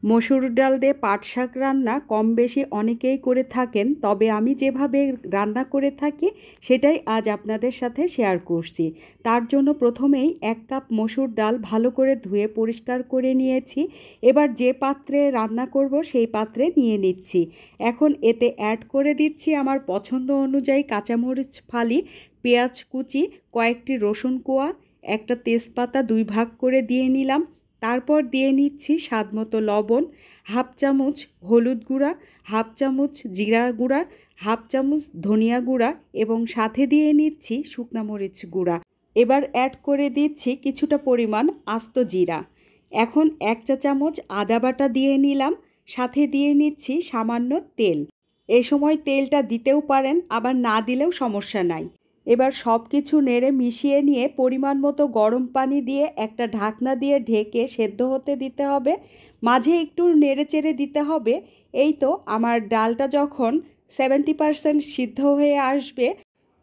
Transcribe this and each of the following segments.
মসুর ডাল দিয়ে পাট শাক রান্না কম বেশি অনেকেই করে থাকেন, তবে আমি যেভাবে রান্না করে থাকি সেটাই আজ আপনাদের সাথে শেয়ার করছি। তার জন্য প্রথমেই 1 কাপ মসুর ডাল ভালো করে ধুয়ে পরিষ্কার করে নিয়েছি। এবার যে পাত্রে রান্না করব সেই পাত্রে নিয়ে নিচ্ছি। এখন এতে অ্যাড করে দিচ্ছি আমার পছন্দ অনুযায়ী কাঁচামরিচ ফালি, পেঁয়াজ কুচি, কয়েকটি রসুন কোয়া, একটা তেজপাতা 2 ভাগ করে দিয়ে নিলাম। তারপর দিয়ে নিচ্ছি স্বাদমতো লবণ, হাফ চামচ হলুদ গুঁড়া, হাফ চামচ জিরা গুঁড়া, হাফ চামচ ধনিয়া গুঁড়া এবং সাথে দিয়ে নিচ্ছি শুকনা মরিচ গুঁড়া। এবার অ্যাড করে দিচ্ছি কিছুটা পরিমাণ আস্ত জিরা। এখন 1 চা চামচ আদা বাটা দিয়ে নিলাম, সাথে দিয়ে নিচ্ছি সামান্য তেল। এ সময় তেলটা দিতেও পারেন, আবার না দিলেও সমস্যা নাই। এবার সব কিছু নেড়ে মিশিয়ে নিয়ে পরিমাণ মতো গরম পানি দিয়ে একটা ঢাকনা দিয়ে ঢেকে সেদ্ধ হতে দিতে হবে। মাঝে একটু নেড়েচেড়ে দিতে হবে। এই তো আমার ডালটা যখন 70% সিদ্ধ হয়ে আসবে,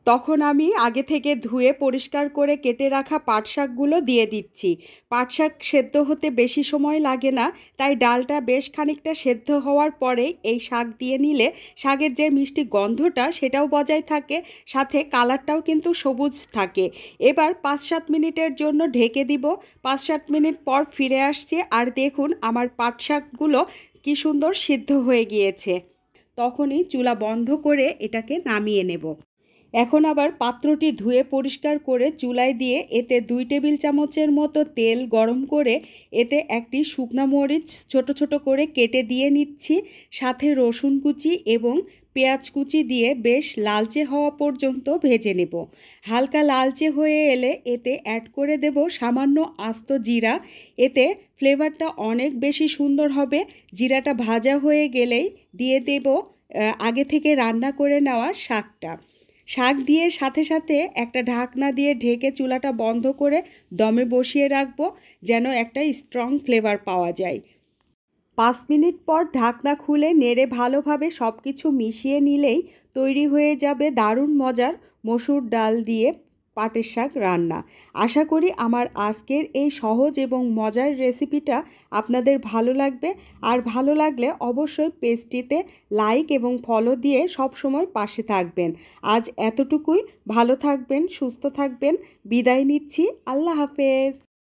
তখন আমি আগে থেকে ধুয়ে পরিষ্কার করে কেটে রাখা পাট শাকগুলো দিয়ে দিচ্ছি। পাট শাক সেদ্ধ হতে বেশি সময় লাগে না, তাই ডালটা বেশ খানিকটা সেদ্ধ হওয়ার পরেই এই শাক দিয়ে নিলে শাকের যে মিষ্টি গন্ধটা সেটাও বজায় থাকে, সাথে কালারটাও কিন্তু সবুজ থাকে। এবার 5-7 মিনিটের জন্য ঢেকে দিব। 5-7 মিনিট পর ফিরে আসছি, আর দেখুন আমার পাট শাকগুলো কি সুন্দর সিদ্ধ হয়ে গিয়েছে। তখনই চুলা বন্ধ করে এটাকে নামিয়ে নেব। এখন আবার পাত্রটি ধুয়ে পরিষ্কার করে চুলায় দিয়ে এতে 2 টেবিল চামচের মতো তেল গরম করে এতে একটি শুকনা মরিচ ছোট ছোট করে কেটে দিয়ে নিচ্ছি। সাথে রসুন কুচি এবং পেঁয়াজ কুচি দিয়ে বেশ লালচে হওয়া পর্যন্ত ভেজে নেব। হালকা লালচে হয়ে এলে এতে অ্যাড করে দেব সামান্য আস্ত জিরা। এতে ফ্লেভারটা অনেক বেশি সুন্দর হবে। জিরাটা ভাজা হয়ে গেলেই দিয়ে দেব আগে থেকে রান্না করে নেওয়া শাকটা। শাক দিয়ে সাথে সাথে একটা ঢাকনা দিয়ে ঢেকে চুলাটা বন্ধ করে দমে বসিয়ে রাখবো, যেন একটা স্ট্রং ফ্লেভার পাওয়া যায়। 5 মিনিট পর ঢাকনা খুলে নেড়ে ভালোভাবে সব কিছু মিশিয়ে নিলেই তৈরি হয়ে যাবে দারুণ মজার মসুর ডাল দিয়ে পাটের শাক রান্না। আশা করি আমার আজকের এই সহজ এবং মজার রেসিপিটা আপনাদের ভালো লাগবে। আর ভালো লাগলে অবশ্যই পেজটিতে লাইক এবং ফলো দিয়ে সব সময় পাশে থাকবেন। আজ এতটুকুই। ভালো থাকবেন, সুস্থ থাকবেন। বিদায় নিচ্ছি। আল্লাহ হাফেজ।